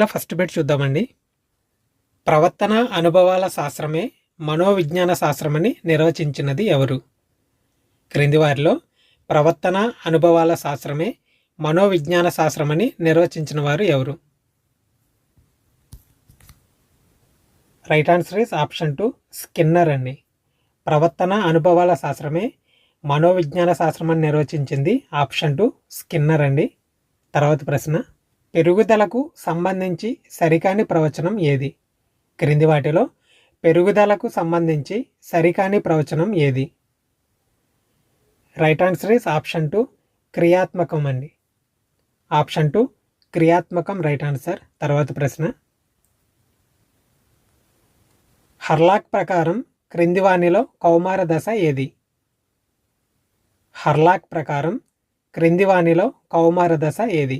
First bit చూద్దామండి. ప్రవర్తన అనుభవాల శాస్త్రమే మనోవిజ్ఞాన శాస్త్రమని నిర్వచించినది ఎవరు? క్రింది వారిలో ప్రవర్తన అనుభవాల శాస్త్రమే మనోవిజ్ఞాన శాస్త్రమని నిర్వచించిన వారు ఎవరు? Right answer is option 2 Skinner అండి. ప్రవర్తన అనుభవాల శాస్త్రమే మనోవిజ్ఞాన శాస్త్రం అని నిర్వచించింది ఆప్షన్ 2 స్కిన్నర్ అండి. తర్వాత ప్రశ్న, పెరుగుదలకు సంబంధించి సరికాని ప్రవచనం ఏది? క్రింది వాటిలో పెరుగుదలకు సంబంధించి సరికాని ప్రవచనం ఏది? రైట్ ఆన్సర్ ఈస్ ఆప్షన్ 2 క్రియాత్మకం అండి. ఆప్షన్ 2 క్రియాత్మకం రైట్ ఆన్సర్. తర్వాత ప్రశ్న, హర్లాక్ ప్రకారం క్రింది వానిలో కౌమార దశ ఏది? హర్లాక్ ప్రకారం క్రింది వానిలో కౌమార దశ ఏది?